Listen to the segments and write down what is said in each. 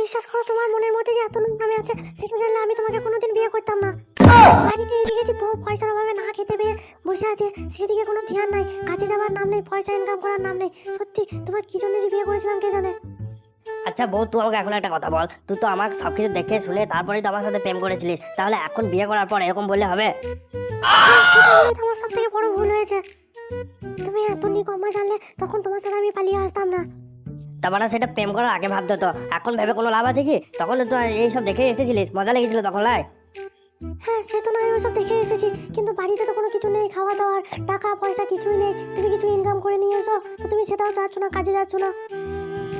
বিশ্বাস করো, তোমার মনের মধ্যে যে এত নোংরামি আছে সেটা জানলে আমি তোমাকে কোনোদিন বিয়ে করতাম না। বাড়িতে এসে গেছি, বউ পয়সার অভাবে না খেতে পেয়ে বসে আছে, সেদিকে কোনো ধ্যান নাই, কাজে যাওয়ার নাম নেই, পয়সা ইনকাম করার নাম নেই। সত্যি তোমার কি জন্য যে বিয়ে করেছিলাম কে জানে। আচ্ছা বউ, তুই আমাকে এখন একটা কথা বল, তুই তো আমার সবকিছু দেখে শুনে তারপরেই তো আমার সাথে প্রেম করেছিলিস, তাহলে এখন বিয়ে করার পর এরকম বললে হবে? সেটা বলেই তো আমার সব থেকে বড় ভুল হয়েছে। তুমি এত নিকম্মা জানলে তখন তোমার সাথে আমি পালিয়ে আসতাম না। তারপরে সেটা প্রেম করার আগে ভাবতে তো, এখন ভেবে কোনো লাভ আছে কি? তখন তো এইসব দেখে এসেছিলিস, মজা লেগেছিল তখন লাই। হ্যাঁ, সে তো নয়, ওসব দেখে এসেছি, কিন্তু বাড়িতে তো কোনো কিছু নেই, খাওয়া দাওয়ার টাকা পয়সা কিছুই নেই। তুমি কিছু ইনকাম করে নিয়ে এসো, তো তুমি সেটাও যাচ্ছ না, কাজে যাচ্ছ না।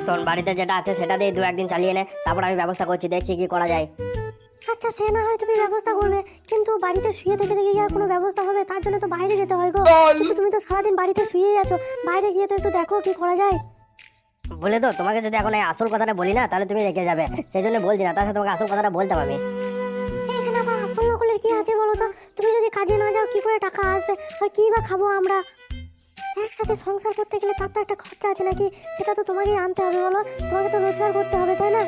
শোন, বাড়িতে যেটা আছে সেটা দিয়ে 2-1 দিন চালিয়ে নে, তারপর আমি ব্যবস্থা করছি, দেখছি কি করা যায়। আচ্ছা, সে না হয় তুমি ব্যবস্থা করবে, কিন্তু বাড়িতে শুয়ে থেকে কি আর কোনো ব্যবস্থা হবে? তার জন্য তো বাইরে যেতে হয় গো। কিন্তু তুমি তো সারাদিন বাড়িতে শুয়েই আছো, বাইরে গিয়ে তো একটু দেখো কি করা যায়। বলে তো তোমাকে যদি এখন এই আসল কথাটা বলি না তাহলে তুমি রেখে যাবে, সেই জন্য বলছি না, তাছাড়া তোমাকে আসল কথাটা বলতাম আমি। এখানে আবার আসল নকলের কি আছে বলো তো? তুমি যদি কাজে না যাও কি করে টাকা আসবে, আর কি বা খাবো আমরা? একসাথে সংসার করতে গেলে তার তো একটা খরচা আছে নাকি? সেটা তো তোমাকেই আনতে হবে, বলো? তোমাকে তো রোজগার করতে হবে, তাই না?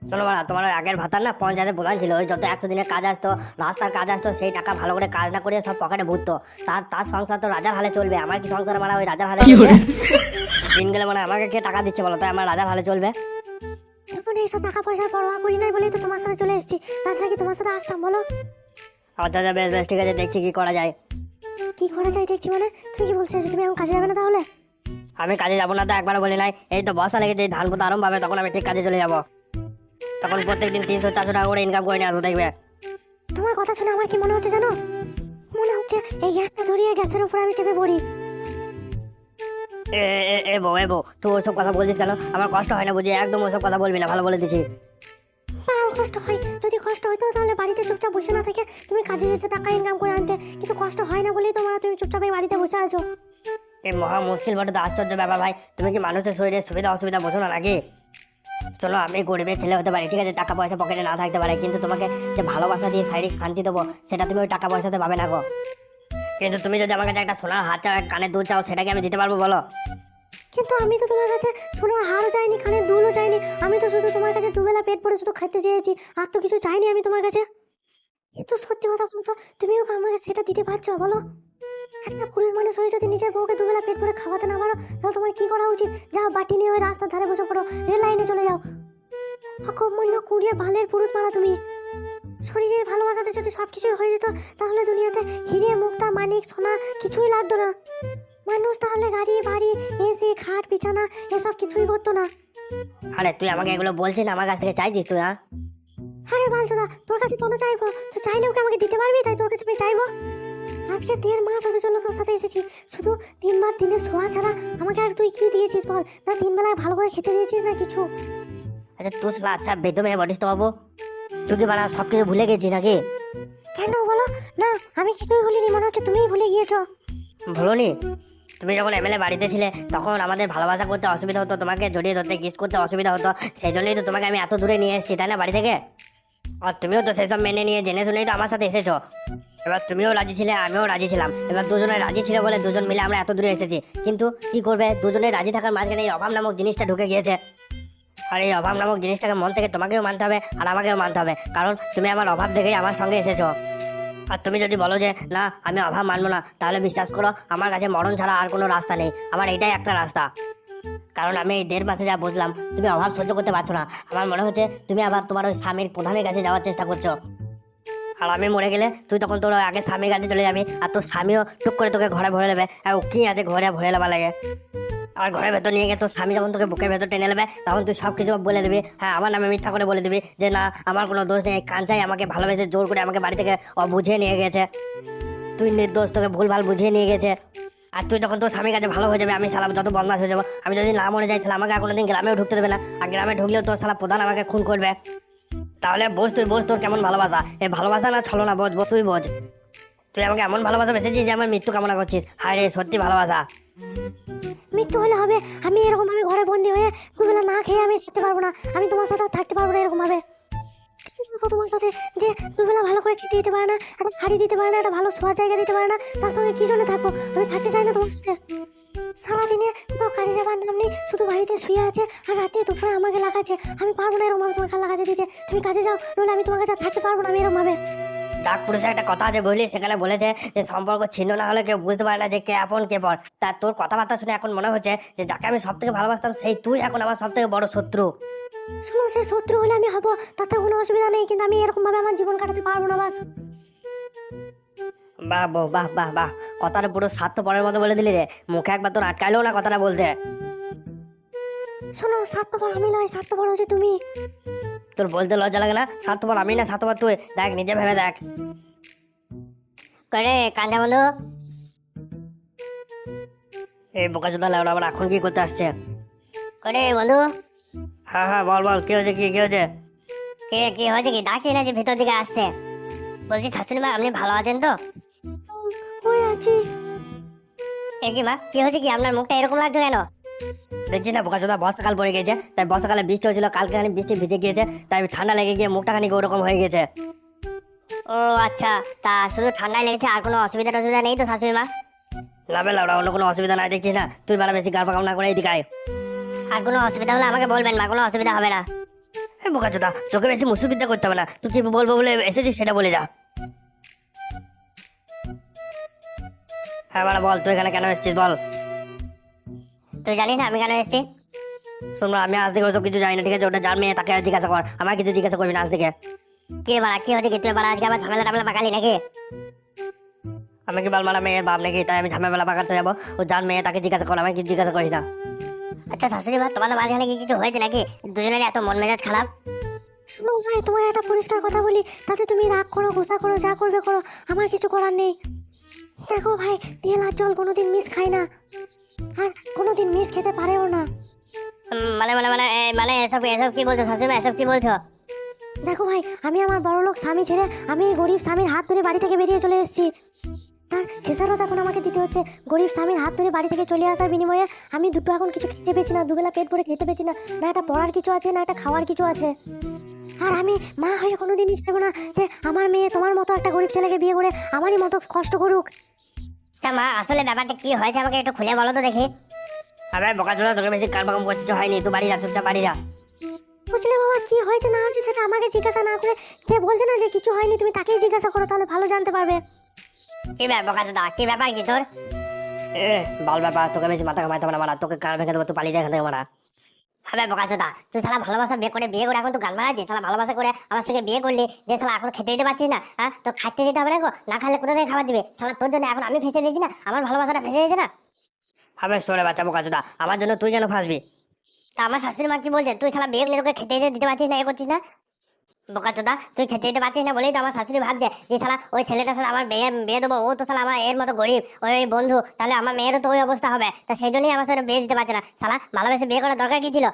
শোনো বাড়া, তোমার ওই আগের ভাতার না পঞ্চায়েতে প্রধান ছিল, ওই যত 100 দিনের কাজ আসতো, রাস্তার কাজ আসতো, সেই টাকা ভালো করে কাজ না করে সব পকেটে ভুততো। তার তার সংসার তো রাজার হালে চলবে, আমার কি সংসার মানে ওই রাজার হালে চলবে? দিন গেলে মানে আমাকে কে টাকা দিচ্ছে বলো, তাই আমার রাজার হালে চলবে? এখন এইসব টাকা পয়সার পরোয়া করি নাই বলেই তো তোমার সাথে চলে এসেছি, তাছাড়া কি তোমার সাথে আসতাম বলো? আচ্ছা আচ্ছা, বেশ বেশ, ঠিক আছে, দেখছি কি করা যায়। কি করা যায় দেখছি মানে? তুমি কি বলছো যে তুমি এখন কাজে যাবে না তাহলে? আমি কাজে যাবো না তো একবারও বলি নাই, এই তো বর্ষা লেগেছে, ধান পোতা আরম্ভ হবে, তখন আমি ঠিক কাজে চলে যাবো। তখন প্রত্যেকদিন 300-400 টাকা করে ইনকাম করে নিয়ে আসবো, দেখবে। তোমার কথা শুনে আমার কি মনে হচ্ছে জানো? মনে হচ্ছে এই গ্যাসটা ধরিয়ে গ্যাসের উপর আমি চেপে পড়ি। এ এ এ বউ, এ বউ, তুই ওসব কথা বলছিস কেন? আমার কষ্ট হয় না বুঝি? একদম ওসব কথা বলবি না, ভালো বলে দিছি। কষ্ট হয়, যদি কষ্ট হতো তাহলে বাড়িতে চুপচাপ বসে না থেকে তুমি কাজে যেতে, টাকা ইনকাম করে আনতে। কিন্তু কষ্ট হয় না বলেই তোমার, তুমি চুপচাপ এই বাড়িতে বসে আছো। এই মহা মুশকিল বটে তো, আশ্চর্য ব্যাপার ভাই। তুমি কি মানুষের শরীরের সুবিধা অসুবিধা বোঝো না নাকি? চলো, আমি গরিবের ছেলে হতে পারি, ঠিক আছে, টাকা পয়সা পকেটে না থাকতে পারে, কিন্তু তোমাকে যে ভালোবাসা দিয়ে শারীরিক শান্তি দেবো সেটা তুমি ওই টাকা পয়সাতে পাবে না গো। কিন্তু তুমি যদি আমার কাছে একটা সোনার হাত চাও, এক কানের দুল চাও, সেটাকে আমি দিতে পারবো বলো? কিন্তু আমি তো তোমার কাছে সোনার হারও চাইনি, কানের দুলও চাইনি। আমি তো শুধু তোমার কাছে দুবেলা পেট ভরে শুধু খেতে চেয়েছি, আর তো কিছু চাইনি আমি তোমার কাছে। কিন্তু সত্যি কথা বলতো, তুমিও কি আমাকে সেটা দিতে পারছো বলো? একটা পুরুষ মানুষ হয়ে যদি নিজের বউকে দুবেলা পেট ভরে খাওয়াতে না পারো, তাহলে তোমার কি করা উচিত? যাও, বাটি নিয়ে ওই রাস্তার ধারে বসে পড়ো, রেল লাইনে চলে যাও। অকর্মণ্য কুড়িয়ে বালের পুরুষ মারা তুমি। শরীরের ভালোবাসাতে যদি সবকিছুই হয়ে যেত, তাহলে দুনিয়াতে হিরে মুক্তা মানিক সোনা কিছুই লাগতো না। মানুষ তাহলে গাড়ি বাড়ি এসি খাট বিছানা এসব কিছুই করতো না। আরে তুই আমাকে এগুলো বলছিস না, আমার কাছ থেকে চাইছিস তুই? হ্যাঁ, আরে বালচোদা, তোর কাছে কেন চাইবো? তো চাইলেও কি আমাকে দিতে পারবি? তাই তোর কাছে আমি চাইবো? আজকে 1.5 মাস ওদের জন্য তোর সাথে এসেছি, শুধু 3 বার দিনের শোয়া ছাড়া আমাকে আর তুই কি দিয়েছিস বল? না 3 বেলায় ভালো করে খেতে দিয়েছিস না কিছু? আচ্ছা তুই শালা আচ্ছা বেদম হয়ে বলিস তো বাবু, তুই কি বাড়া সব কিছু ভুলে গেছিস নাকি? কেন বলো? না, আমি কিছুই ভুলিনি, মনে হচ্ছে তুমিই ভুলে গিয়েছো। ভুলোনি? তুমি যখন এমএলএ বাড়িতে ছিলে তখন আমাদের ভালোবাসা করতে অসুবিধা হতো, তোমাকে জড়িয়ে ধরতে কিস করতে অসুবিধা হতো, সেই জন্যই তো তোমাকে আমি এত দূরে নিয়ে এসেছি, তাই না, বাড়ি থেকে? আর তুমিও তো সেসব মেনে নিয়ে জেনে শুনেই তো আমার সাথে এসেছো। এবার তুমিও রাজি ছিলে, আমিও রাজি ছিলাম, এবার দুজনে রাজি ছিল বলে দুজন মিলে আমরা এত দূরে এসেছি। কিন্তু কি করবে, দুজনে রাজি থাকার মাঝখানে এই অভাব নামক জিনিসটা ঢুকে গিয়েছে। আর এই অভাব নামক জিনিসটাকে মন থেকে তোমাকেও মানতে হবে আর আমাকেও মানতে হবে, কারণ তুমি আমার অভাব দেখেই আমার সঙ্গে এসেছো। আর তুমি যদি বলো যে না আমি অভাব মানবো না, তাহলে বিশ্বাস করো আমার কাছে মরণ ছাড়া আর কোনো রাস্তা নেই, আমার এটাই একটা রাস্তা। কারণ আমি এই 1.5 মাসে যা বুঝলাম, তুমি অভাব সহ্য করতে পারছো না। আমার মনে হচ্ছে তুমি আবার তোমার ওই স্বামীর প্রধানের কাছে যাওয়ার চেষ্টা করছো। আর আমি মরে গেলে তুই তখন তোর আগে স্বামীর কাছে চলে যাবি, আর তোর স্বামীও টুক করে তোকে ঘরে ভরে নেবে। আর ও কি আছে ঘরে ভরে নেবা লাগে? আর ঘরের ভেতর নিয়ে গিয়ে তোর স্বামী যখন তোকে বুকের ভেতর টেনে নেবে, তখন তুই সব কিছু বলে দিবি, হ্যাঁ আমার নামে মিথ্যা করে বলে দিবি যে না আমার কোনো দোষ নেই, কাঞ্চাই আমাকে ভালোবেসে জোর করে আমাকে বাড়ি থেকে বুঝিয়ে নিয়ে গেছে, তুই নির্দোষ, তোকে ভুলভাল বুঝিয়ে নিয়ে গেছে। আর তুই তখন তোর স্বামীর কাছে ভালো হয়ে যাবে, আমি সালা যত বদমাশ হয়ে যাবো। আমি যদি না মরে যাই তাহলে আমাকে আর কোনোদিন গ্রামেও ঢুকতে দেবে না, আর গ্রামে ঢুকলেও তোর সালা প্রধান আমাকে খুন করবে। তাহলে বোঝ, তুই বোঝ তোর কেমন ভালোবাসা, এই ভালোবাসা না ছলো না, বোঝ তুই বোঝ। তুই আমাকে এমন ভালোবাসা বেঁচেছিস যে আমার মৃত্যু কামনা করছিস, হায় রে সত্যি ভালোবাসা। মৃত্যু হলে হবে? আমি এরকম ভাবে ঘরে বন্দি হয়ে দুবেলা না খেয়ে আমি থাকতে পারবো না, আমি তোমার সাথে আর থাকতে পারবো না এরকম ভাবে। তোমার সাথে যে দুবেলা ভালো করে খেতে দিতে পারে না, একটা শাড়ি দিতে পারে না, একটা ভালো শোয়ার জায়গা দিতে পারে না, তার সঙ্গে কি জন্য থাকবো? আমি থাকতে চাই না তোমার সাথে। সারাদিনে কোথাও কাজে যাবার নাম নেই, শুধু বাড়িতে শুয়ে আছে আর রাতে দুপুরে আমাকে লাগাচ্ছে। আমি পারবো না এরকম ভাবে তোমাকে লাগাতে দিতে। তুমি কাজে যাও, নইলে আমি তোমার কাছে আর থাকতে পারবো না আমি এরকম ভাবে। ডাক পুরুষের একটা কথা আছে বুঝলি, সেখানে বলেছে যে সম্পর্ক ছিন্ন না হলে কেউ বুঝতে পারে না যে কে আপন কে পর। তা তোর কথাবার্তা শুনে এখন মনে হচ্ছে যে যাকে আমি সব থেকে ভালোবাসতাম সেই তুই এখন আমার সব থেকে বড় শত্রু। শুনো, সে শত্রু হলে আমি হবো, তাতে কোনো অসুবিধা নেই, কিন্তু আমি এরকম ভাবে আমার জীবন কাটাতে পারবো না বাস। বাহ বউ, বাহ বাহ বাহ, কথাটা পুরো স্বার্থপরের মতো বলে দিলি রে। মুখে একবার তোর আটকাইলো না কথাটা বলতে। শোনো, স্বার্থপর আমি নয়, স্বার্থপর হচ্ছে তুমি। তোর বলতে লজ্জা লাগে না? স্বার্থপর আমি না স্বার্থপর তুই? দেখ নিজে ভেবে দেখ। করে কান্দা বলো। এই বোকাচোদা লেওড়া আবার এখন কি করতে আসছে? করে বলো। হ্যাঁ হ্যাঁ বল বল, কি হয়েছে কি হয়েছে? কি হয়েছে কি? ডাকছি না যে ভিতর দিকে আসতে। বলছি শাশুড়ি মা আপনি ভালো আছেন তো? কই আছি? এ কি মা, কি হয়েছে কি? আপনার মুখটা এরকম লাগছে কেন? দেখছি না বোকাচোদা, বর্ষাকাল পড়ে গেছে, তাই বর্ষাকালে বৃষ্টি হয়েছিল, কালকে খানি বৃষ্টি ভিজে গিয়েছে, তাই ঠান্ডা লেগে গিয়ে মুখটা খানি ওরকম হয়ে গেছে। ও আচ্ছা, তা শুধু ঠান্ডায় লেগেছে, আর কোনো অসুবিধা টসুবিধা নেই তো শাশুড়ি মা? না বে লেওড়া, অন্য কোনো অসুবিধা নাই দেখছিস না? তুই বেলা বেশি গাল পাকাম না করে এদিকে আয়। আর কোনো অসুবিধা হলে আমাকে বলবেন মা, কোনো অসুবিধা হবে না। এই বোকাচোদা, তোকে বেশি মুসুবিদ্যা করতে হবে না, তুই কি বলবো বলে এসেছিস সেটা বলে যা। হ্যাঁ মানে বল, তুই এখানে কেন এসেছিস বল। তুই জানিস না আমি কেন এসেছি? শোন না, আমি আজ থেকে ওসব কিছু জানি না, ঠিক আছে? ওটা যার মেয়ে তাকে জিজ্ঞাসা কর, আমার কিছু জিজ্ঞাসা করবি না আজ থেকে। কি বাড়া, কি হয়েছে কি? তুই বাড়া আজকে আবার ঝামেলা টামেলা পাকালি নাকি? আমি কি বালমালা মেয়ের বাপ নাকি, তাই আমি ঝামেলা পাকাতে যাবো? ও যার মেয়ে তাকে জিজ্ঞাসা কর, আমাকে কিছু জিজ্ঞাসা করিস না। আচ্ছা শাশুড়ি মা, তোমাদের মাঝখানে কি কিছু হয়েছে নাকি? দুজনের এত মন মেজাজ খারাপ। শোনো ভাই, তোমার একটা পরিষ্কার কথা বলি, তাতে তুমি রাগ করো, গুসা করো, যা করবে করো, আমার কিছু করার নেই। দেখো ভাই, তেল আর জল কোনোদিন মিস খায় না, আর কোনোদিন মিস খেতে পারেও না। মানে মানে মানে মানে এসব এসব কি বলছো শাশুড়ি মা? এসব কি বলছো? দেখো ভাই, আমি আমার বড়লোক স্বামী ছেড়ে আমি এই গরিব স্বামীর হাত ধরে বাড়ি থেকে বেরিয়ে চলে এসেছি। তার খেসারত এখন আমাকে দিতে হচ্ছে। গরিব স্বামীর হাত ধরে বাড়ি থেকে চলে আসার বিনিময়ে আমি দুটো এখন কিছু খেতে পেয়েছি না, দুবেলা পেট ভরে খেতে পেয়েছি না, না একটা পড়ার কিছু আছে, না একটা খাওয়ার কিছু আছে। আর আমি মা হয়ে কোনোদিনই চাইবো না যে আমার মেয়ে তোমার মতো একটা গরিব ছেলেকে বিয়ে করে আমারই মতো কষ্ট করুক। তা মা, আসলে ব্যাপারটা কি হয়েছে আমাকে একটু খুলে বলো তো দেখি। আরে বোকাচোদা, তোকে বেশি কাল পাকাম করতে হয়নি, তুই বাড়ি যা, চুপচাপ বাড়ি যা। বুঝলে বাবা, কি হয়েছে না হয়েছে সেটা আমাকে জিজ্ঞাসা না করে যে বলছে না যে কিছু হয়নি, তুমি তাকেই জিজ্ঞাসা করো, তাহলে ভালো জানতে পারবে। কি ব্যাপার কাজটা? কি ব্যাপার কি তোর? এ বাল ব্যাপার, তোকে বেশি মাথা কামাইতে হবে না মারা, তোকে কাল ভেঙে দেবো, তুই পালিয়ে যা এখান থেকে মারা। হবে বোকাচোদা, তুই শালা ভালোবাসা বিয়ে করে এখন তো গান মারাচ্ছিস। শালা ভালোবাসা করে আমার সাথে বিয়ে করলি, যে শালা এখন খেতে দিতে পারছিস না। হ্যাঁ, তো খাইতে দিতে হবে না গো? না খাইলে কোথা থেকে খাবার দিবে? শালা তোর জন্য এখন আমি ফেসে দিয়েছি না, আমার ভালোবাসাটা ফেসে দিয়েছে না। হবে সরে বাচ্চা বোকাচোদা, আমার জন্য তুই যেন ফাঁসবি। তা আমার শাশুড়ি মা কি বলছে? তুই শালা বিয়ে করলে তোকে খেতে দিতে পারছিস না, এ করছিস না। বোকাচোদা, তুই খেতে দিতে পারছিস না বলেই তো আমার শাশুড়ি ভাবছে যে শালা ওই ছেলেটার সাথে আমার বিয়ে দেবো, ও তো শালা আমার এর মতো গরিব, ওই বন্ধু, তাহলে আমার মেয়েরও তো ওই অবস্থা হবে। তা সেই জন্যই আমার সাথে বিয়ে দিতে পারছে না। শালা ভালোবেসে বিয়ে করার দরকার কি ছিল?